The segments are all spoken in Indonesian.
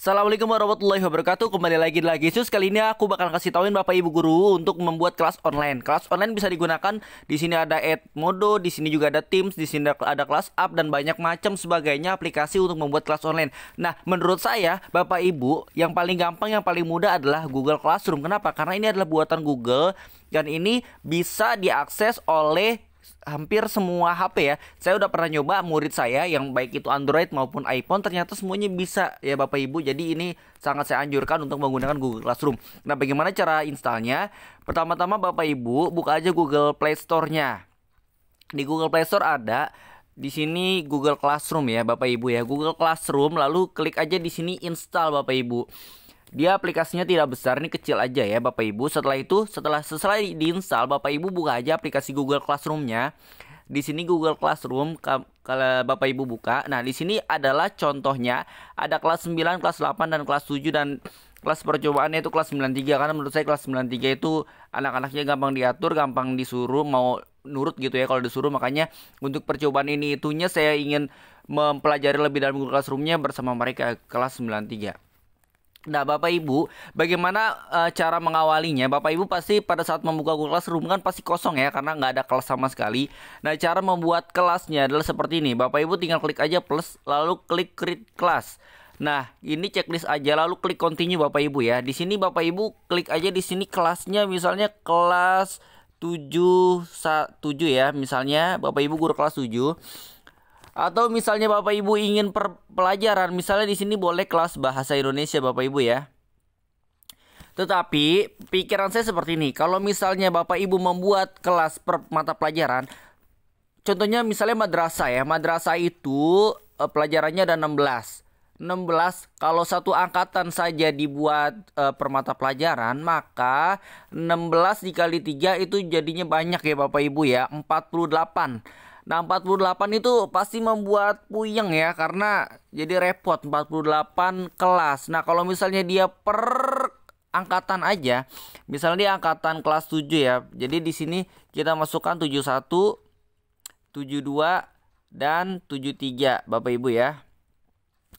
Assalamualaikum warahmatullahi wabarakatuh. Kembali lagi Sus. Kali ini aku bakal kasih tauin Bapak Ibu guru untuk membuat kelas online. Kelas online bisa digunakan di sini ada Edmodo, di sini juga ada Teams, di sini ada Kelas Up dan banyak macam sebagainya aplikasi untuk membuat kelas online. Nah, menurut saya Bapak Ibu yang paling gampang, yang paling mudah adalah Google Classroom. Kenapa? Karena ini adalah buatan Google dan ini bisa diakses oleh hampir semua HP ya. Saya udah pernah nyoba murid saya yang baik itu Android maupun iPhone, ternyata semuanya bisa ya Bapak Ibu. Jadi ini sangat saya anjurkan untuk menggunakan Google Classroom. Nah, bagaimana cara installnya? Pertama-tama Bapak Ibu buka aja Google Play Store-nya. Di Google Play Store ada di sini Google Classroom ya Bapak Ibu ya. Google Classroom, lalu klik aja di sini install Bapak Ibu. Dia aplikasinya tidak besar, ini kecil aja ya Bapak Ibu. Setelah itu, setelah diinstal, Bapak Ibu buka aja aplikasi Google Classroom-nya. Di sini Google Classroom kalau Bapak Ibu buka. Nah, di sini adalah contohnya ada kelas 9, kelas 8 dan kelas 7 dan kelas percobaannya itu kelas 93 karena menurut saya kelas 93 itu anak-anaknya gampang diatur, gampang disuruh, mau nurut gitu ya kalau disuruh. Makanya untuk percobaan ini itunya saya ingin mempelajari lebih dalam Google Classroom-nya bersama mereka kelas 93. Nah, Bapak Ibu, bagaimana cara mengawalinya? Bapak Ibu pasti pada saat membuka Google Classroom kan pasti kosong ya, karena nggak ada kelas sama sekali. Nah, cara membuat kelasnya adalah seperti ini. Bapak Ibu tinggal klik aja plus, lalu klik create class. Nah, ini checklist aja, lalu klik continue Bapak Ibu ya. Di sini Bapak Ibu klik aja di sini kelasnya, misalnya kelas 7 ya, misalnya Bapak Ibu guru kelas 7. Atau misalnya Bapak Ibu ingin pelajaran, misalnya di sini boleh kelas bahasa Indonesia Bapak Ibu ya. Tetapi pikiran saya seperti ini, kalau misalnya Bapak Ibu membuat kelas per mata pelajaran, contohnya misalnya madrasah ya. Madrasah itu pelajarannya ada 16. Kalau satu angkatan saja dibuat per mata pelajaran, maka 16 dikali 3 itu jadinya banyak ya Bapak Ibu ya, 48. Nah, 48 itu pasti membuat puyeng ya, karena jadi repot 48 kelas. Nah, kalau misalnya dia per angkatan aja, misalnya dia angkatan kelas 7 ya. Jadi di sini kita masukkan 71, 72 dan 73 Bapak Ibu ya.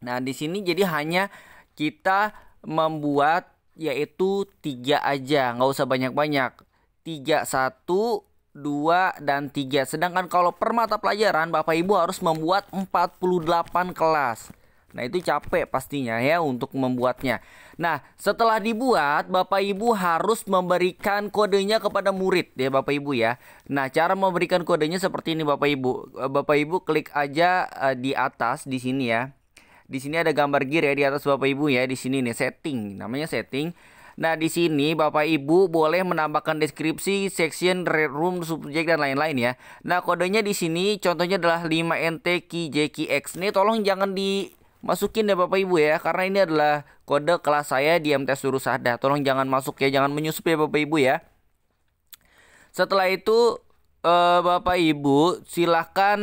Nah, di sini jadi hanya kita membuat yaitu 3 aja, nggak usah banyak-banyak. 3, 1, 2, dan 3. Sedangkan kalau per mata pelajaran Bapak Ibu harus membuat 48 kelas. Nah, itu capek pastinya ya untuk membuatnya. Nah, setelah dibuat Bapak Ibu harus memberikan kodenya kepada murid ya Bapak Ibu ya. Nah, cara memberikan kodenya seperti ini Bapak Ibu. Bapak Ibu klik aja di atas di sini ya. Di sini ada gambar gear ya di atas Bapak Ibu ya. Di sini nih setting, namanya setting. Nah, di sini Bapak Ibu boleh menambahkan deskripsi, section, red room, subjek dan lain-lain ya. Nah, kodenya di sini contohnya adalah 5NTQJQX. Ini tolong jangan dimasukin ya Bapak Ibu ya, karena ini adalah kode kelas saya di MTS Durusada. Tolong jangan masuk ya, jangan menyusup ya Bapak Ibu ya. Setelah itu Bapak Ibu silahkan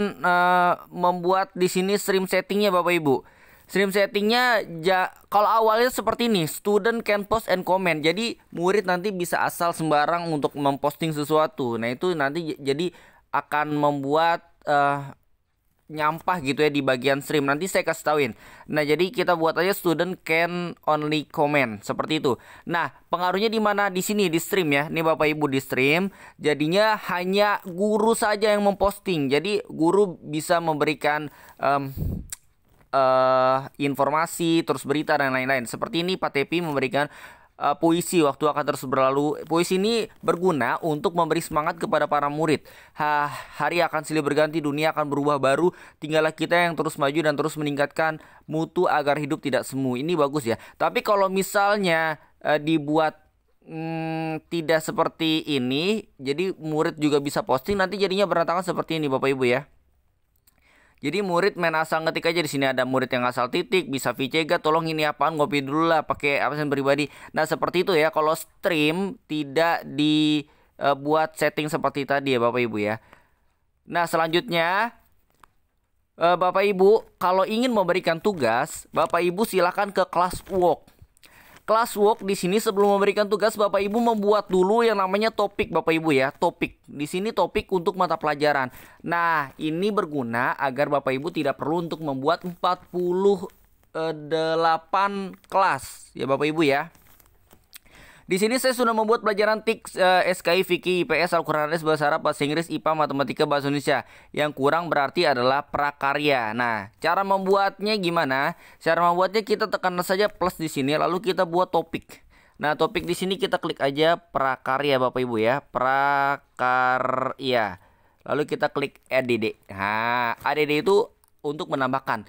membuat di sini stream settingnya Bapak Ibu. Stream settingnya kalau awalnya seperti ini, student can post and comment. Jadi murid nanti bisa asal sembarang untuk memposting sesuatu. Nah, itu nanti jadi akan membuat nyampah gitu ya di bagian stream. Nanti saya kasih tauin. Nah, jadi kita buat aja student can only comment seperti itu. Nah, pengaruhnya di mana? Di sini di stream ya. Ini Bapak Ibu di stream. Jadinya hanya guru saja yang memposting. Jadi guru bisa memberikan informasi, terus berita dan lain-lain. Seperti ini Pak Tepi memberikan puisi waktu akan terus berlalu. Puisi ini berguna untuk memberi semangat kepada para murid. Hari akan silih berganti, dunia akan berubah baru. Tinggallah kita yang terus maju dan terus meningkatkan mutu agar hidup tidak semu. Ini bagus ya. Tapi kalau misalnya dibuat tidak seperti ini, jadi murid juga bisa posting, nanti jadinya berantakan seperti ini Bapak Ibu ya. Jadi murid main asal ngetik aja. Di sini ada murid yang asal titik, bisa VCG, tolong ini apaan, ngopi dulu lah, pakai absen pribadi. Nah, seperti itu ya. Kalau stream tidak dibuat setting seperti tadi ya Bapak Ibu ya. Nah, selanjutnya Bapak Ibu kalau ingin memberikan tugas, Bapak Ibu silakan ke classwork. Classwork di sini sebelum memberikan tugas Bapak Ibu membuat dulu yang namanya topik Bapak Ibu ya, topik. Di sini topik untuk mata pelajaran. Nah, ini berguna agar Bapak Ibu tidak perlu untuk membuat 40 8 kelas ya Bapak Ibu ya. Di sini saya sudah membuat pelajaran TIK, SKI, Fikih, IPS, Al-Quran Hadis, Bahasa Arab, Bahasa Inggris, IPA, Matematika, Bahasa Indonesia. Yang kurang berarti adalah prakarya. Nah, cara membuatnya gimana? Cara membuatnya kita tekan saja plus di sini, lalu kita buat topik. Nah, topik di sini kita klik aja prakarya Bapak Ibu ya, prakarya. Lalu kita klik ADD. Nah, ADD itu untuk menambahkan.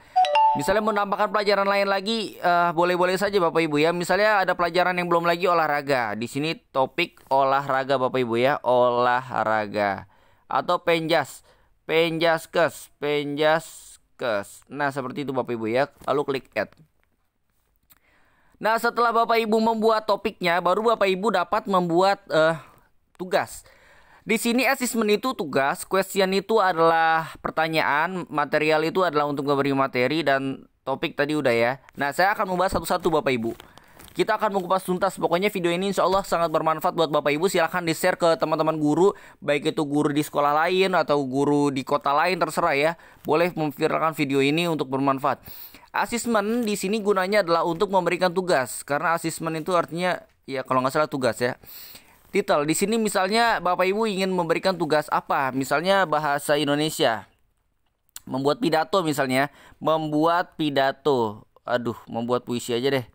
Misalnya menambahkan pelajaran lain lagi, boleh-boleh saja Bapak Ibu ya. Misalnya ada pelajaran yang belum lagi olahraga. Di sini topik olahraga Bapak Ibu ya, olahraga. Atau penjaskes. Nah, seperti itu Bapak Ibu ya. Lalu klik add. Nah, setelah Bapak Ibu membuat topiknya, baru Bapak Ibu dapat membuat tugas. Di sini assessment itu tugas, question itu adalah pertanyaan, material itu adalah untuk memberi materi, dan topik tadi udah ya. Nah, saya akan membahas satu-satu Bapak Ibu. Kita akan mengupas tuntas. Pokoknya video ini insya Allah sangat bermanfaat buat Bapak Ibu. Silahkan di-share ke teman-teman guru, baik itu guru di sekolah lain atau guru di kota lain, terserah ya. Boleh memviralkan video ini untuk bermanfaat. Assessment di sini gunanya adalah untuk memberikan tugas, karena assessment itu artinya ya kalau nggak salah tugas ya. Titel di sini misalnya Bapak Ibu ingin memberikan tugas apa? Misalnya bahasa Indonesia. Membuat pidato misalnya, membuat pidato. Aduh, membuat puisi aja deh.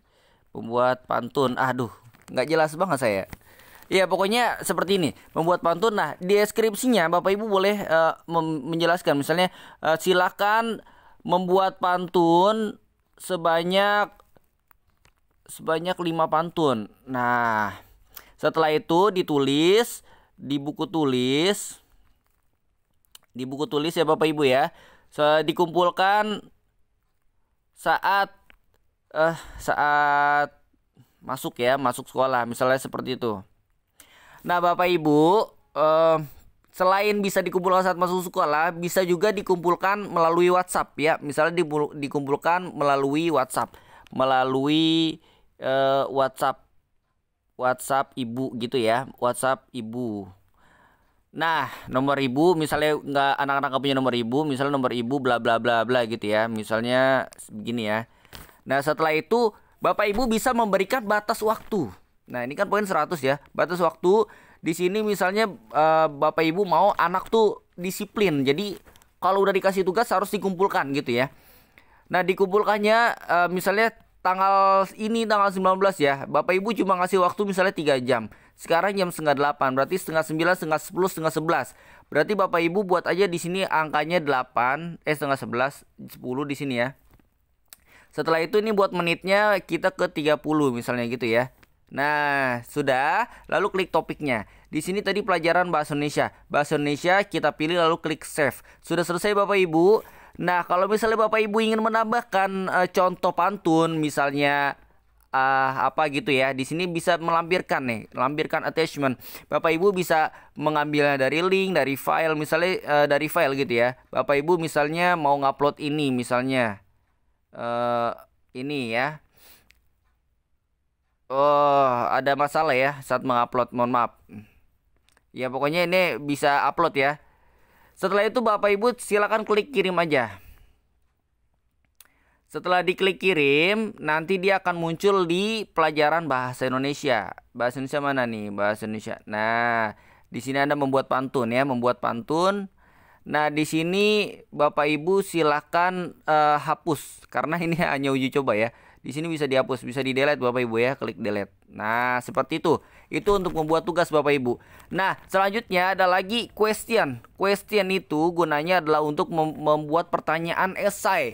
Membuat pantun. Aduh, nggak jelas banget saya. Ya, pokoknya seperti ini, membuat pantun. Nah, di deskripsinya Bapak Ibu boleh menjelaskan misalnya silakan membuat pantun sebanyak 5 pantun. Nah, setelah itu ditulis di buku tulis. Di buku tulis ya Bapak Ibu ya. Dikumpulkan saat masuk ya, masuk sekolah misalnya seperti itu. Nah, Bapak Ibu, selain bisa dikumpulkan saat masuk sekolah, bisa juga dikumpulkan melalui WhatsApp ya. Misalnya dikumpulkan melalui WhatsApp, WhatsApp ibu gitu ya, WhatsApp ibu. Nah, nomor ibu misalnya anak-anak nggak punya nomor ibu, misalnya nomor ibu bla bla bla bla gitu ya, misalnya begini ya. Nah, setelah itu Bapak Ibu bisa memberikan batas waktu. Nah, ini kan poin 100 ya, batas waktu. Di sini misalnya Bapak Ibu mau anak tuh disiplin, jadi kalau udah dikasih tugas harus dikumpulkan gitu ya. Nah, dikumpulkannya misalnya tanggal 19 ya. Bapak Ibu cuma ngasih waktu misalnya 3 jam. Sekarang jam setengah 8, berarti setengah 9, setengah 10, setengah 11. Berarti Bapak Ibu buat aja di sini angkanya 8, setengah 11, 10 di sini ya. Setelah itu ini buat menitnya kita ke 30 misalnya gitu ya. Nah, sudah, lalu klik topiknya. Di sini tadi pelajaran bahasa Indonesia. Bahasa Indonesia kita pilih lalu klik save. Sudah selesai Bapak Ibu. Nah, kalau misalnya Bapak Ibu ingin menambahkan contoh pantun misalnya apa gitu ya. Di sini bisa melampirkan nih, lampirkan attachment. Bapak Ibu bisa mengambilnya dari link, dari file misalnya dari file gitu ya. Bapak Ibu misalnya mau ngupload ini misalnya ini ya. Oh, ada masalah ya saat mengupload, mohon maaf. Ya, pokoknya ini bisa upload ya. Setelah itu Bapak Ibu silakan klik kirim aja. Setelah diklik kirim, nanti dia akan muncul di pelajaran bahasa Indonesia. Bahasa Indonesia mana nih? Bahasa Indonesia. Nah, di sini Anda membuat pantun ya, membuat pantun. Nah, di sini Bapak Ibu silakan hapus karena ini hanya uji coba ya. Di sini bisa dihapus, bisa di-delete Bapak Ibu ya, klik delete. Nah, seperti itu. Itu untuk membuat tugas Bapak Ibu. Nah, selanjutnya ada lagi question. Question itu gunanya adalah untuk membuat pertanyaan esai.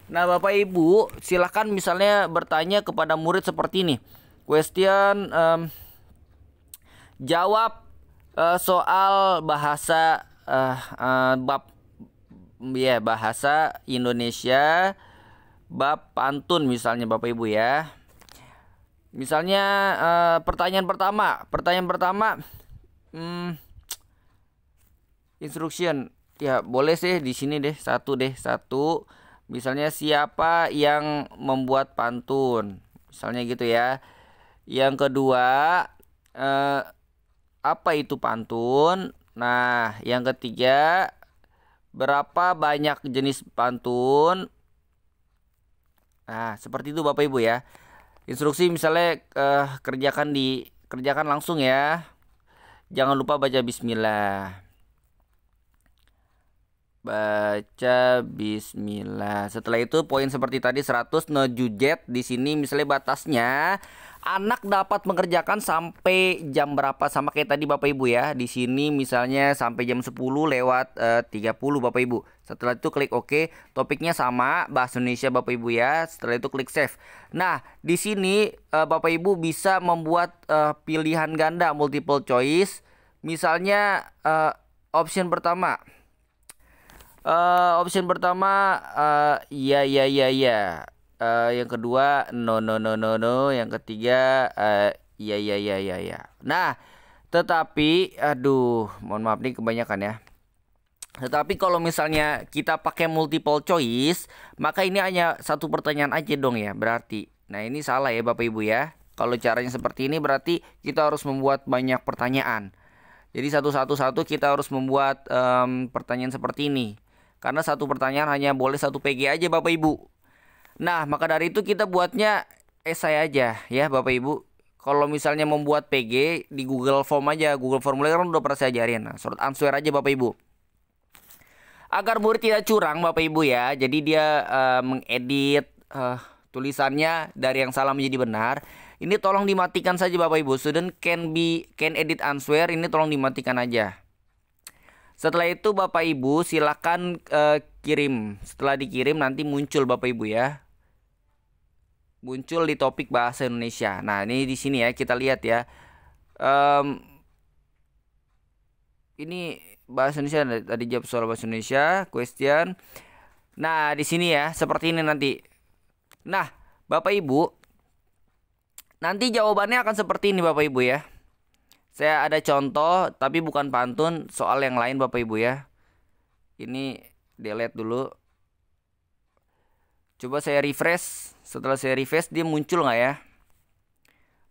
Nah, Bapak Ibu silakan misalnya bertanya kepada murid seperti ini. Question jawab soal bahasa bahasa Indonesia bab pantun misalnya Bapak Ibu ya. Misalnya pertanyaan pertama instruction ya, boleh sih di sini deh satu. Misalnya siapa yang membuat pantun misalnya gitu ya. Yang kedua apa itu pantun. Nah, yang ketiga berapa banyak jenis pantun. Nah, seperti itu Bapak Ibu ya. Instruksi misalnya kerjakan langsung ya. Jangan lupa baca bismillah. Baca bismillah. Setelah itu poin seperti tadi 100 no jujet. Di sini misalnya batasnya anak dapat mengerjakan sampai jam berapa, sama kayak tadi Bapak Ibu ya. Di sini misalnya sampai jam 10 lewat 30 Bapak Ibu. Setelah itu klik OK. Topiknya sama bahasa Indonesia Bapak Ibu ya. Setelah itu klik save. Nah, di sini Bapak Ibu bisa membuat pilihan ganda multiple choice. Misalnya option pertama. Option pertama iya iya iya iya. Yang kedua no no no no no. Yang ketiga iya iya iya iya iya. Nah, tetapi aduh, mohon maaf nih kebanyakan ya. Tetapi kalau misalnya kita pakai multiple choice, maka ini hanya satu pertanyaan aja dong ya, berarti. Nah, ini salah ya Bapak Ibu ya. Kalau caranya seperti ini berarti kita harus membuat banyak pertanyaan. Jadi satu-satu kita harus membuat pertanyaan seperti ini. Karena satu pertanyaan hanya boleh satu PG aja Bapak Ibu. Nah, maka dari itu kita buatnya esai aja ya Bapak Ibu. Kalau misalnya membuat PG di Google Form aja, Google Formulir kan udah pernah saya ajarin. Nah, short answer aja Bapak Ibu. Agar murid tidak curang Bapak Ibu ya. Jadi dia mengedit tulisannya dari yang salah menjadi benar. Ini tolong dimatikan saja Bapak Ibu. Student can edit answer. Ini tolong dimatikan aja. Setelah itu Bapak Ibu silakan kirim. Setelah dikirim nanti muncul Bapak Ibu ya. Muncul di topik bahasa Indonesia. Nah, ini di sini ya kita lihat ya. Ini bahasa Indonesia, tadi jawab soal bahasa Indonesia, question. Nah, di sini ya seperti ini nanti. Nah, Bapak Ibu, nanti jawabannya akan seperti ini Bapak Ibu ya. Saya ada contoh tapi bukan pantun, soal yang lain Bapak Ibu ya. Ini delete dulu. Coba saya refresh. Setelah saya refresh dia muncul nggak ya?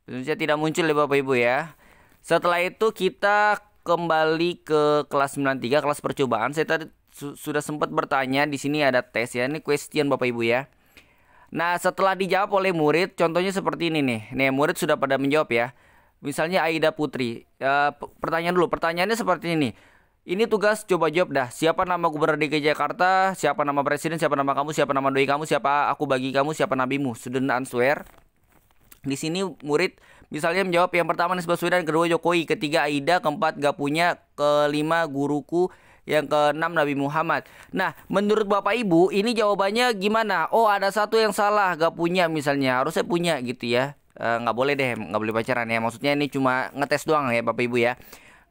Tentunya tidak muncul ya Bapak Ibu ya. Setelah itu kita kembali ke kelas 93, kelas percobaan. Saya tadi sudah sempat bertanya, di sini ada tes ya. Ini question Bapak Ibu ya. Nah, setelah dijawab oleh murid, contohnya seperti ini nih. Nih, murid sudah pada menjawab ya. Misalnya Aida Putri. Pertanyaan dulu. Pertanyaannya seperti ini. Ini tugas coba jawab dah. Siapa nama gubernur DKI Jakarta? Siapa nama presiden? Siapa nama kamu? Siapa nama doi kamu? Siapa aku bagi kamu? Siapa nabimu? Student answer. Di sini murid misalnya menjawab yang pertama Anies Baswedan, kedua Jokowi, ketiga Aida, keempat gak punya, kelima guruku, yang keenam Nabi Muhammad. Nah, menurut Bapak Ibu ini jawabannya gimana? Oh, ada satu yang salah, gak punya misalnya. Harusnya punya gitu ya. Nggak boleh deh, nggak boleh pacaran ya. Maksudnya ini cuma ngetes doang ya Bapak Ibu ya.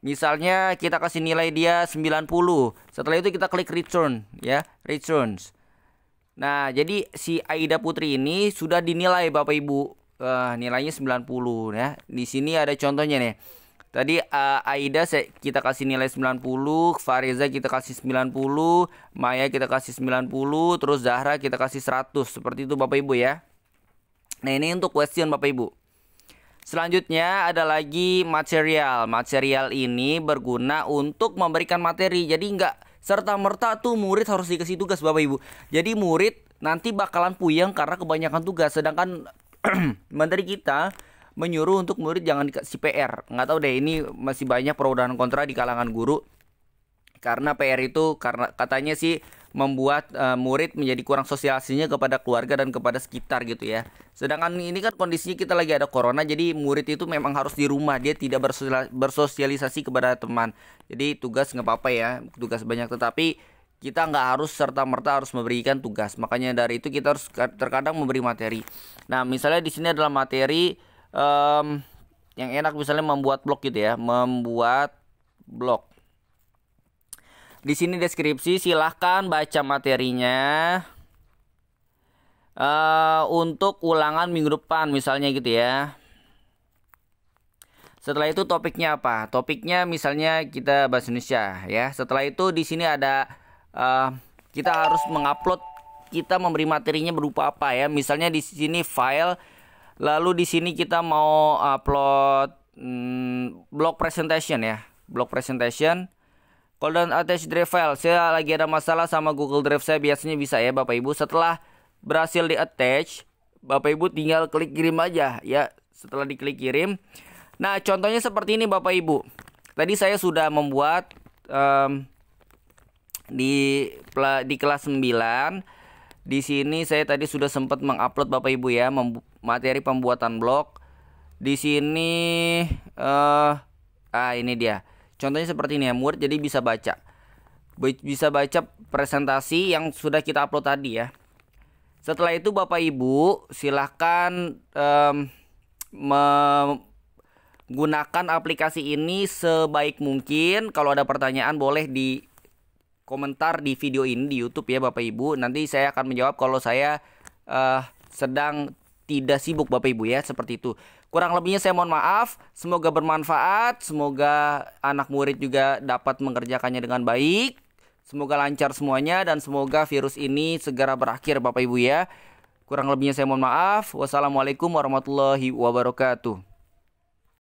Misalnya kita kasih nilai dia 90. Setelah itu kita klik return ya, returns. Nah, jadi si Aida Putri ini sudah dinilai Bapak Ibu. Nilainya 90 ya. Di sini ada contohnya nih. Tadi Aida kita kasih nilai 90, Fariza kita kasih 90, Maya kita kasih 90, terus Zahra kita kasih 100. Seperti itu Bapak Ibu ya. Nah, ini untuk question Bapak Ibu. Selanjutnya ada lagi material. Material ini berguna untuk memberikan materi. Jadi nggak serta-merta tuh murid harus dikasih tugas Bapak Ibu. Jadi murid nanti bakalan puyeng karena kebanyakan tugas. Sedangkan menteri kita menyuruh untuk murid jangan dikasih PR. Nggak tahu deh, ini masih banyak pro dan kontra di kalangan guru. Karena PR itu karena katanya sih membuat murid menjadi kurang sosialisasinya kepada keluarga dan kepada sekitar gitu ya. Sedangkan ini kan kondisinya kita lagi ada corona, jadi murid itu memang harus di rumah, dia tidak bersosialisasi kepada teman. Jadi tugas nggak apa-apa ya, tugas banyak, tetapi kita nggak harus serta-merta harus memberikan tugas. Makanya dari itu kita harus terkadang memberi materi. Nah, misalnya di sini adalah materi yang enak, misalnya membuat blog gitu ya, membuat blog. Di sini deskripsi, silahkan baca materinya untuk ulangan minggu depan misalnya gitu ya. Setelah itu topiknya apa? Topiknya misalnya kita bahasa Indonesia ya. Setelah itu di sini ada kita harus mengupload, kita memberi materinya berupa apa ya? Misalnya di sini file, lalu di sini kita mau upload blog presentation ya, blog presentation. Kalau dan attach drive file, saya lagi ada masalah sama Google Drive saya, biasanya bisa ya Bapak Ibu. Setelah berhasil di attach, Bapak Ibu tinggal klik kirim aja ya. Setelah diklik kirim, nah contohnya seperti ini Bapak Ibu. Tadi saya sudah membuat di kelas 9. Di sini saya tadi sudah sempat mengupload Bapak Ibu ya, materi pembuatan blog. Di sini ini dia. Contohnya seperti ini ya, murid jadi bisa baca. Bisa baca presentasi yang sudah kita upload tadi ya. Setelah itu Bapak Ibu silahkan menggunakan aplikasi ini sebaik mungkin. Kalau ada pertanyaan boleh di komentar di video ini di YouTube ya Bapak Ibu. Nanti saya akan menjawab kalau saya sedang tidak sibuk Bapak Ibu ya, seperti itu. Kurang lebihnya saya mohon maaf. Semoga bermanfaat. Semoga anak murid juga dapat mengerjakannya dengan baik. Semoga lancar semuanya dan semoga virus ini segera berakhir Bapak Ibu ya. Kurang lebihnya saya mohon maaf. Wassalamualaikum warahmatullahi wabarakatuh.